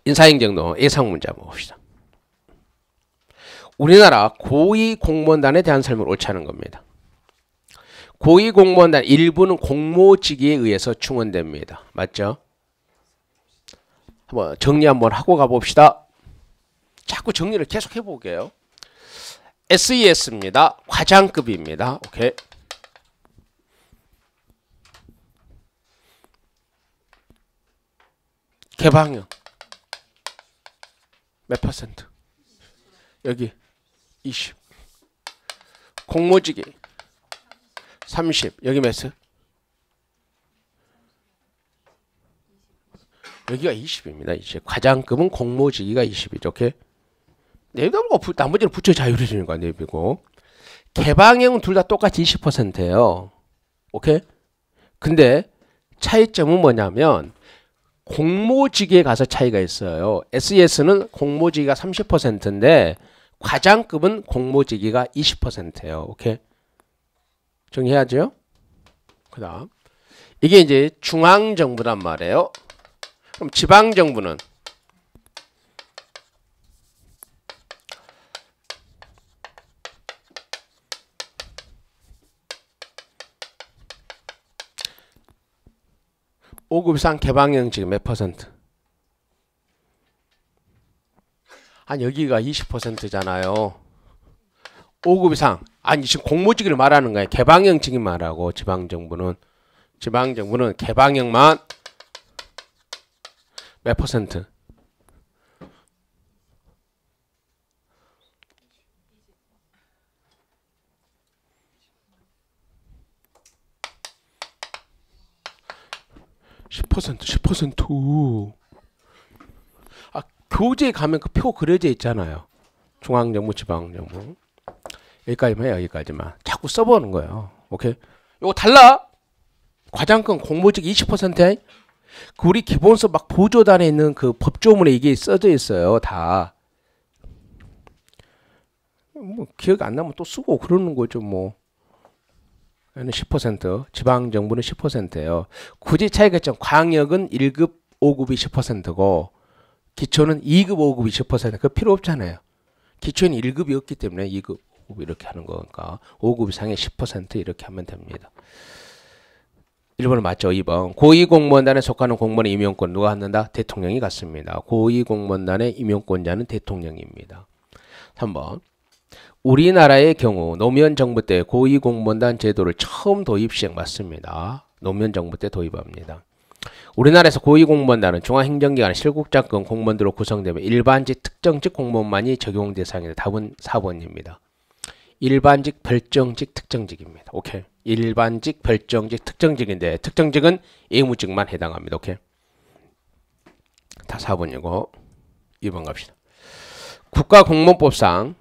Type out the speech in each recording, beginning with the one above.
인사행정노 예상 문제 한번 봅시다. 우리나라 고위공무원단에 대한 설명을 옳지 않은 겁니다. 고위공무원단 일부는 공모직에 의해서 충원됩니다. 맞죠? 한번 정리 한번 하고 가봅시다. 자꾸 정리를 계속 해볼게요. SES입니다. 과장급입니다. 오케이. 개방형 몇 퍼센트? 여기 20. 공모직이 30. 여기 몇 세? 여기가 20입니다. 이제 과장급은 공모직이가 20이죠. 오케이. 내비하고 나머지는 부처 자율이 주는 거야. 내비고. 개방형은 둘 다 똑같이 20%예요. 오케이. 근데 차이점은 뭐냐면 공모직에 가서 차이가 있어요. SES는 공모직이가 30%인데 과장급은 공모직이가 20%예요. 오케이. 정리해야죠. 그다음 이게 이제 중앙정부란 말이에요. 그럼 지방정부는 (5급) 이상 개방형 지금 몇 퍼센트? 여기가 20%잖아요. 5급 이상. 지금 공모직을 말하는 거예요. 개방형 직위 말하고 지방정부는 개방형만 몇 퍼센트? (10%). 교재에 가면 그 표 그려져 있잖아요. 중앙정부, 지방정부. 여기까지만 해요. 여기까지만. 자꾸 써보는 거예요. 오케이. 요거 달라. 과장급 공모직 20%야. 우리 기본서 막 보조단에 있는 그 법조문에 이게 써져 있어요. 다. 뭐 기억 안 나면 또 쓰고 그러는 거죠. 뭐. 얘는 10%, 지방정부는 10%예요. 굳이 차이가 있죠. 광역은 1급, 5급이 10%고 기초는 2급, 5급이 10%. 그 필요 없잖아요. 기초는 1급이 없기 때문에 2급, 5급 이렇게 하는 거니까 5급 이상의 10% 이렇게 하면 됩니다. 1번은 맞죠. 2번. 고위공무원단에 속하는 공무원의 임용권 누가 갖는다? 대통령이 갖습니다. 고위공무원단의 임용권자는 대통령입니다. 3번. 우리나라의 경우 노무현 정부 때 고위공무원단 제도를 처음 도입 시행 맞습니다. 노무현 정부 때 도입합니다. 우리나라에서 고위공무원단은 중앙행정기관의 실국장급 공무원들로 구성되며 일반직 특정직 공무원만이 적용 대상이다. 답은 4번입니다. 일반직 별정직 특정직입니다. 오케이. 일반직 별정직 특정직인데 특정직은 예무직만 해당합니다. 오케이. 다 4번이고 2번 갑시다. 국가공무원법상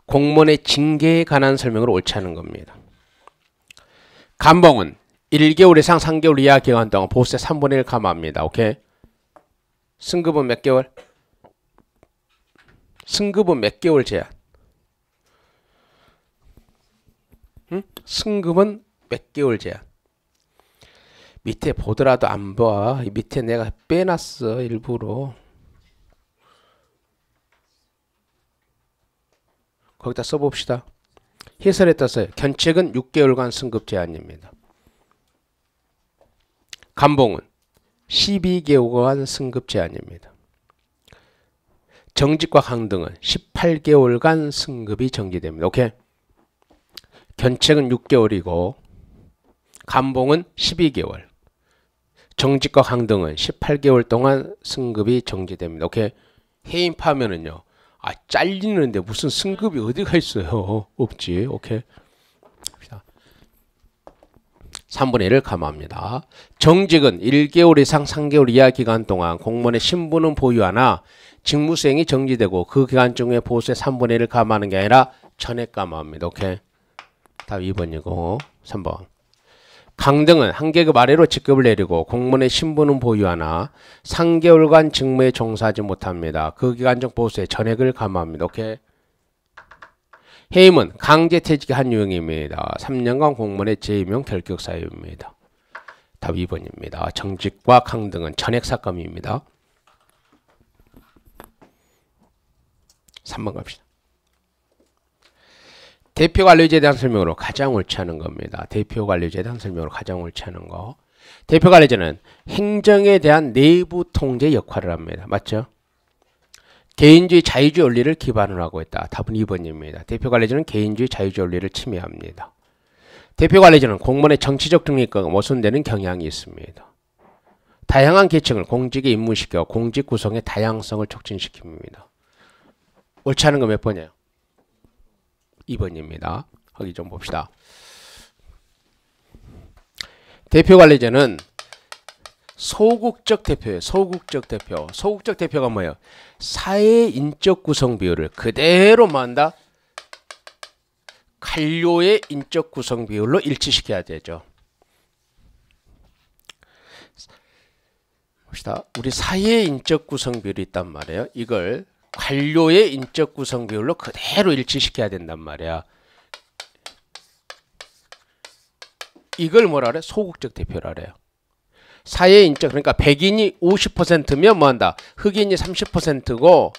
공무원의 징계에 관한 설명을 옳지 않은 겁니다. 감봉은 1개월 이상 3개월 이하 기간 동안 보수의 3분의 1 감화합니다. 오케이. 승급은 몇 개월? 승급은 몇 개월 제한? 응? 승급은 몇 개월 제한? 밑에 보더라도 안 봐. 밑에 내가 빼놨어. 일부러. 거기다 써봅시다. 해설에 따라서 견책은 6개월간 승급 제한입니다. 감봉은 12개월간 승급 제한입니다. 정직과 강등은 18개월간 승급이 정지됩니다. 오케이? 견책은 6개월이고 감봉은 12개월. 정직과 강등은 18개월 동안 승급이 정지됩니다. 오케이? 해임파면은요. 잘리는데 무슨 승급이 어디가 있어요? 없지. 오케이. 3분의 1을 감화합니다. 정직은 1개월 이상 3개월 이하 기간 동안 공무원의 신분은 보유하나 직무수행이 정지되고 그 기간 중에 보수의 3분의 1을 감화하는 게 아니라 전액 감화합니다. 오케이. 답 2번이고 3번. 강등은 한 계급 아래로 직급을 내리고 공무원의 신분은 보유하나 3개월간 직무에 종사하지 못합니다. 그 기간 중 보수의 전액을 감화합니다. 오케이. 해임은 강제퇴직의 한 유형입니다. 3년간 공무원의 재임용 결격 사유입니다. 답 2번입니다. 정직과 강등은 전액 삭감입니다. 3번 갑시다. 대표관리제에 대한 설명으로 가장 옳지 않은 겁니다. 대표관리제에 대한 설명으로 가장 옳지 않은 거. 대표관리제는 행정에 대한 내부 통제 역할을 합니다. 맞죠? 개인주의 자유주의 원리를 기반으로 하고 있다. 답은 2번입니다. 대표관리제는 개인주의 자유주의 원리를 침해합니다. 대표관리제는 공무원의 정치적 중립과가 모순되는 경향이 있습니다. 다양한 계층을 공직에 입문시켜 공직 구성의 다양성을 촉진시킵니다. 옳지 않은 거 몇 번이에요? 2번입니다. 확인 좀 봅시다. 대표관리제는 소극적 대표예요. 소극적 대표. 소극적 대표가 뭐예요? 사회의 인적 구성 비율을 그대로 뭐한다? 관료의 인적 구성 비율로 일치시켜야 되죠. 봅시다. 우리 사회의 인적 구성 비율이 있단 말이에요. 이걸 관료의 인적 구성 비율로 그대로 일치시켜야 된단 말이야. 이걸 뭐라 그래? 소극적 대표라 그래요. 사회의 인적, 그러니까 백인이 50%면 뭐한다? 흑인이 30%고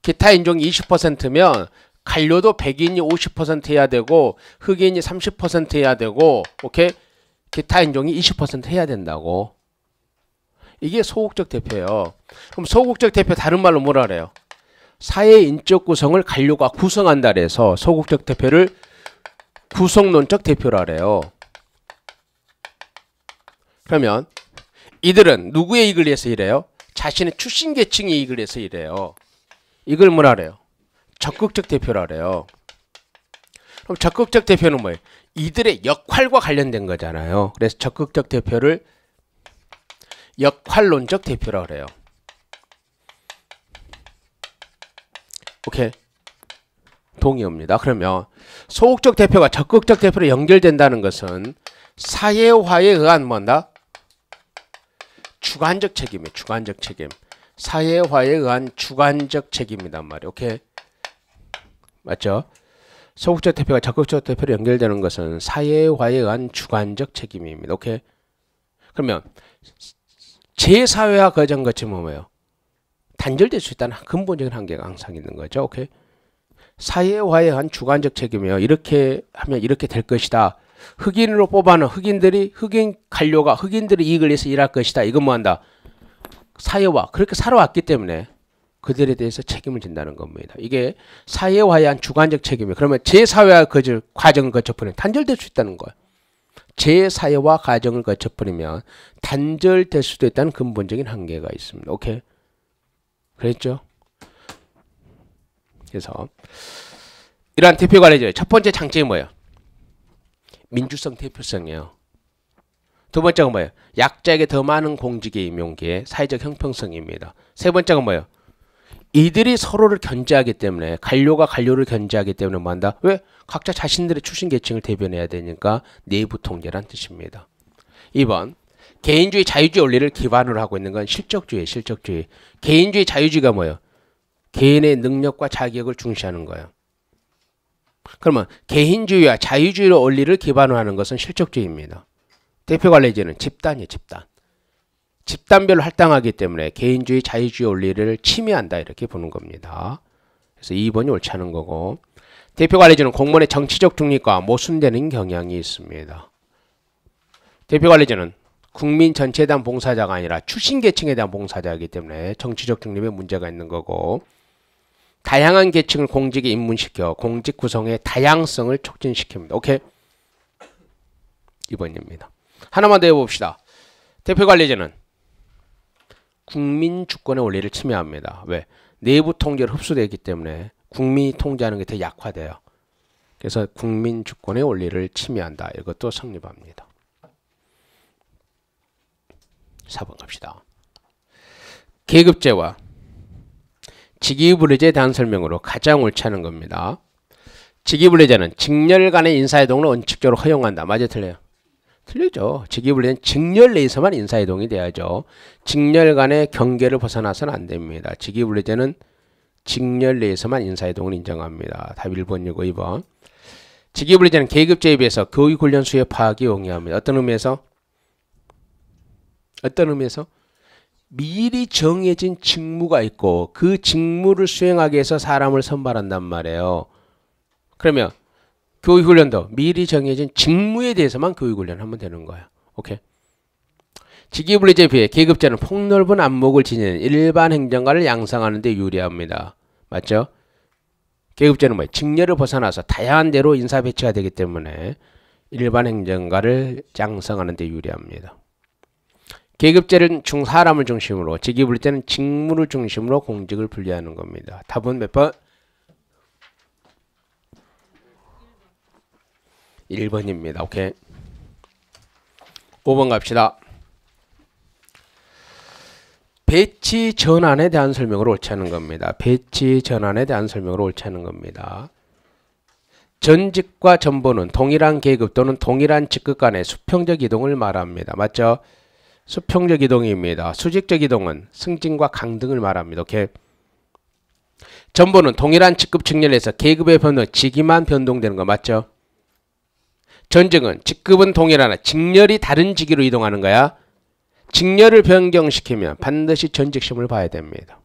기타 인종이 20%면 관료도 백인이 50% 해야 되고 흑인이 30% 해야 되고 오케이? 기타 인종이 20% 해야 된다고. 이게 소극적 대표예요. 그럼 소극적 대표 다른 말로 뭐라 그래요? 사회의 인적 구성을 관료가 구성한다 그래서 소극적 대표를 구성론적 대표라 그래요. 그러면 이들은 누구의 이익을 위해서 일해요? 자신의 출신 계층의 이익을 위해서 일해요. 이걸 뭐라 그래요? 적극적 대표라 그래요. 그럼 적극적 대표는 뭐예요? 이들의 역할과 관련된 거잖아요. 그래서 적극적 대표를 역할론적 대표라 그래요. 오케이. 동의합니다. 그러면 소극적 대표가 적극적 대표로 연결된다는 것은 사회화에 의한 뭐다? 주관적 책임이에요. 주관적 책임. 사회화에 의한 주관적 책임이란 말이에요. 오케이. 맞죠? 소극적 대표가 적극적 대표로 연결되는 것은 사회화에 의한 주관적 책임입니다. 오케이. 그러면 제사회화 과정 거치면 뭐예요? 단절될 수 있다는 근본적인 한계가 항상 있는 거죠. 오케이. 사회화에 의한 주관적 책임이에요. 이렇게 하면 이렇게 될 것이다. 흑인으로 뽑아는 흑인 관료가 흑인들의 이익을 위해서 일할 것이다. 이건 뭐한다? 사회화. 그렇게 살아왔기 때문에 그들에 대해서 책임을 진다는 겁니다. 이게 사회화에 의한 주관적 책임이에요. 그러면 제사회화 과정을 거쳐버리면 단절될 수 있다는 거예요. 제사회화 과정을 거쳐버리면 단절될 수도 있다는 근본적인 한계가 있습니다. 오케이. 그랬죠? 그래서 이러한 대표관리제의 첫 번째 장점이 뭐예요? 민주성 대표성이에요. 두 번째가 뭐예요? 약자에게 더 많은 공직의 임용기회, 사회적 형평성입니다. 세 번째가 뭐예요? 이들이 서로를 견제하기 때문에 관료가 관료를 견제하기 때문에 뭐한다? 왜? 각자 자신들의 출신 계층을 대변해야 되니까 내부 통제란 뜻입니다. 2번 개인주의 자유주의 원리를 기반으로 하고 있는 건 실적주의, 실적주의. 개인주의 자유주의가 뭐예요? 개인의 능력과 자격을 중시하는 거예요. 그러면 개인주의와 자유주의 원리를 기반으로 하는 것은 실적주의입니다. 대표관리제는 집단이에요. 집단. 집단별로 할당하기 때문에 개인주의 자유주의 원리를 침해한다 이렇게 보는 겁니다. 그래서 2번이 옳지 않은 거고 대표관리제는 공무원의 정치적 중립과 모순되는 경향이 있습니다. 대표관리제는 국민 전체에 대한 봉사자가 아니라 출신 계층에 대한 봉사자이기 때문에 정치적 중립에 문제가 있는 거고 다양한 계층을 공직에 입문시켜 공직 구성의 다양성을 촉진시킵니다. 오케이? 2번입니다. 하나만 더 해봅시다. 대표관리제는 국민 주권의 원리를 침해합니다. 왜? 내부 통제를 흡수되기 때문에 국민이 통제하는 게 더 약화돼요. 그래서 국민 주권의 원리를 침해한다. 이것도 성립합니다. 4번 갑시다. 계급제와 직위분리제에 대한 설명으로 가장 옳지 않은 겁니다. 직위분리제는 직렬 간의 인사이동을 원칙적으로 허용한다. 맞아요? 틀려요? 틀리죠. 직위분리제는 직렬 내에서만 인사이동이 돼야죠. 직렬 간의 경계를 벗어나서는 안 됩니다. 직위분리제는 직렬 내에서만 인사이동을 인정합니다. 답 1번이고 2번. 직위분리제는 계급제에 비해서 교육훈련 수요 파악이 용이합니다. 어떤 의미에서? 어떤 의미에서? 미리 정해진 직무가 있고 그 직무를 수행하기 위해서 사람을 선발한단 말이에요. 그러면 교육훈련도 미리 정해진 직무에 대해서만 교육훈련 하면 되는 거예요. 오케이. 직위분리제에 비해 계급제는 폭넓은 안목을 지니는 일반 행정가를 양성하는 데 유리합니다. 맞죠? 계급제는 뭐예요? 직렬을 벗어나서 다양한 대로 인사 배치가 되기 때문에 일반 행정가를 양성하는 데 유리합니다. 계급제는 사람을 중심으로, 직위분리제는 직무를 중심으로 공직을 분리하는 겁니다. 답은 몇 번? 1번입니다. 오케이. 5번 갑시다. 배치 전환에 대한 설명으로 옳지 않은 겁니다. 배치 전환에 대한 설명으로 옳지 않은 겁니다. 전직과 전보는 동일한 계급 또는 동일한 직급 간의 수평적 이동을 말합니다. 맞죠? 수평적 이동입니다. 수직적 이동은 승진과 강등을 말합니다. 오케이. 전보는 동일한 직급 측면에서 계급의 변동, 직위만 변동되는 거 맞죠? 전직은 직급은 동일하나 직렬이 다른 직위로 이동하는 거야. 직렬을 변경시키면 반드시 전직 시험을 봐야 됩니다.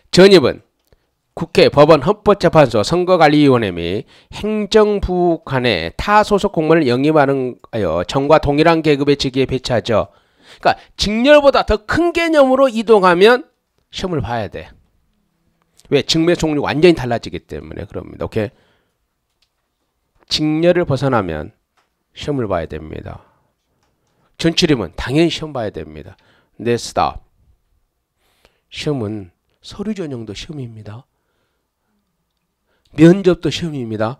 전입은 국회, 법원, 헌법재판소, 선거관리위원회 및 행정부 간의 타 소속 공무원을 영입하는 전과 동일한 계급의 직위에 배치하죠. 그러니까 직렬보다 더 큰 개념으로 이동하면 시험을 봐야 돼. 왜? 직무의 종류가 완전히 달라지기 때문에 그럽니다. 오케이? 직렬을 벗어나면 시험을 봐야 됩니다. 전출임은 당연히 시험 봐야 됩니다. 근데 스탑. 시험은 서류 전형도 시험입니다. 면접도 시험입니다.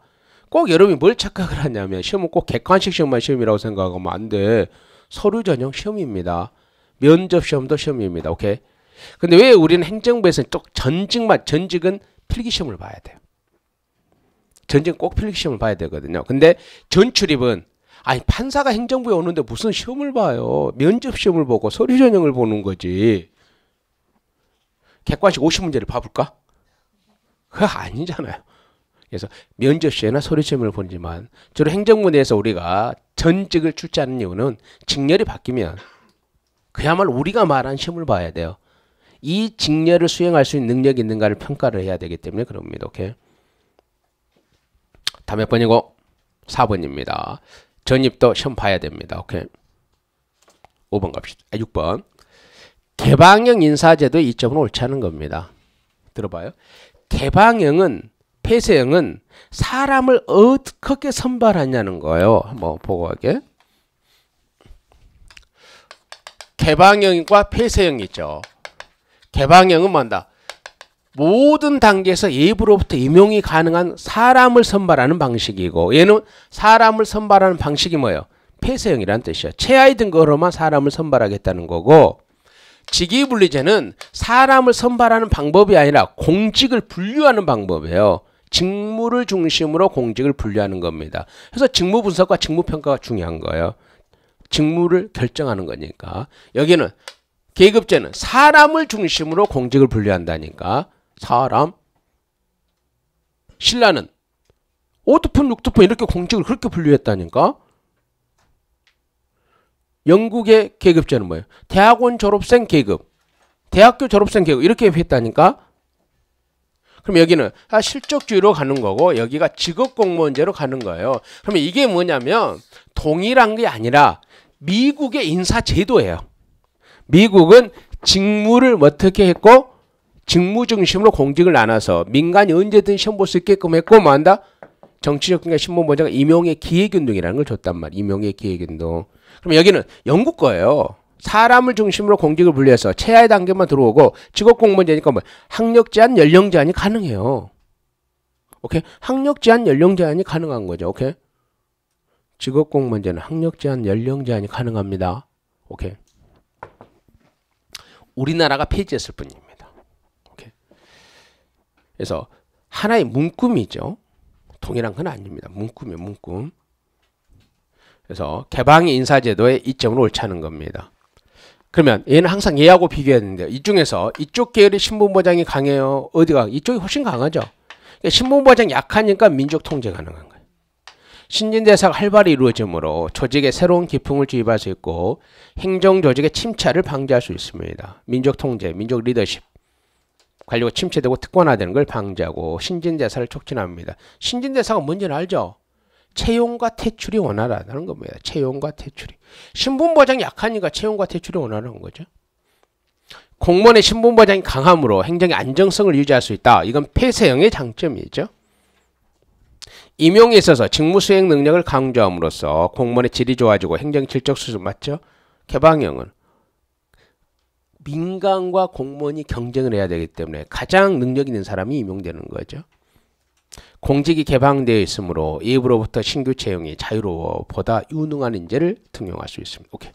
꼭 여러분이 뭘 착각을 하냐면 시험은 꼭 객관식 시험만 시험이라고 생각하면 안 돼. 서류 전형 시험입니다. 면접 시험도 시험입니다. 오케이? 근데 왜 우리는 행정부에서는 또 전직은 필기 시험을 봐야 돼요. 전직은 꼭 필기 시험을 봐야 되거든요. 근데 전출입은 아니 판사가 행정부에 오는데 무슨 시험을 봐요. 면접 시험을 보고 서류 전형을 보는 거지. 객관식 50문제를 봐볼까? 그거 아니잖아요. 그래서 면접 시험이나 서류 시험을 보지만 주로 행정부 내에서 우리가 전직을 출제하는 이유는 직렬이 바뀌면 그야말로 우리가 말한 시험을 봐야 돼요. 이 직렬을 수행할 수 있는 능력이 있는가를 평가를 해야 되기 때문에 그럽니다. 오케이? 다음 몇 번이고? 4번입니다. 전입도 시험 봐야 됩니다. 오케이. 5번 갑시다. 6번. 개방형 인사제도의 이점은 옳지 않은 겁니다. 들어봐요. 개방형은 폐쇄형은 사람을 어떻게 선발하냐는 거예요. 한번 보고 가게. 개방형과 폐쇄형이 있죠. 개방형은 뭔다? 모든 단계에서 예부로부터 임용이 가능한 사람을 선발하는 방식이고 얘는 사람을 선발하는 방식이 뭐예요? 폐쇄형이라는 뜻이에요. 최하위 등급으로만 사람을 선발하겠다는 거고 직위분리제는 사람을 선발하는 방법이 아니라 공직을 분류하는 방법이에요. 직무를 중심으로 공직을 분류하는 겁니다. 그래서 직무 분석과 직무 평가가 중요한 거예요. 직무를 결정하는 거니까. 여기는 계급제는 사람을 중심으로 공직을 분류한다니까. 사람. 신라는 5등분, 6등분 이렇게 공직을 그렇게 분류했다니까. 영국의 계급제는 뭐예요? 대학원 졸업생 계급, 대학교 졸업생 계급 이렇게 했다니까. 그럼 여기는 실적주의로 가는 거고 여기가 직업공무원제로 가는 거예요. 그러면 이게 뭐냐면 동일한 게 아니라 미국의 인사제도예요. 미국은 직무를 어떻게 했고 직무 중심으로 공직을 나눠서 민간이 언제든 시험 볼 수 있게끔 했고 뭐한다? 정치적 그러니까 신문보장가 임용의 기회균등이라는 걸 줬단 말이에요. 임용의 기회균등. 그럼 여기는 영국 거예요. 사람을 중심으로 공직을 분리해서 최하위 단계만 들어오고 직업공무원제니까 뭐 학력 제한, 연령 제한이 가능해요. 오케이? 학력 제한, 연령 제한이 가능한 거죠. 오케이? 직업공무원제는 학력 제한, 연령 제한이 가능합니다. 오케이? 우리나라가 폐지했을 뿐입니다. 오케이? 그래서 하나의 문구이죠. 동일한 건 아닙니다. 문구이에요. 문구. 그래서 개방의 인사제도의 이점은 옳지 않은 겁니다. 그러면 얘는 항상 얘하고 비교해야 되는데요. 이 중에서 이쪽 계열의 신분보장이 강해요. 어디가? 이쪽이 훨씬 강하죠. 그러니까 신분보장이 약하니까 민족 통제 가능한 거예요. 신진대사가 활발히 이루어지므로 조직에 새로운 기풍을 주입할 수 있고 행정 조직의 침체를 방지할 수 있습니다. 민족 통제, 민족 리더십, 관료가 침체되고 특권화되는 걸 방지하고 신진대사를 촉진합니다. 신진대사가 뭔지는 알죠? 채용과 퇴출이 원활하다는 겁니다. 채용과 퇴출이. 신분보장이 약하니까 채용과 퇴출이 원활한 거죠. 공무원의 신분보장이 강함으로 행정의 안정성을 유지할 수 있다. 이건 폐쇄형의 장점이죠. 임용에 있어서 직무 수행 능력을 강조함으로써 공무원의 질이 좋아지고 행정 질적 수준 맞죠? 개방형은 민간과 공무원이 경쟁을 해야 되기 때문에 가장 능력 있는 사람이 임용되는 거죠. 공직이 개방되어 있으므로 이후로부터 신규 채용이 자유로워 보다 유능한 인재를 등용할 수 있습니다. 오케이.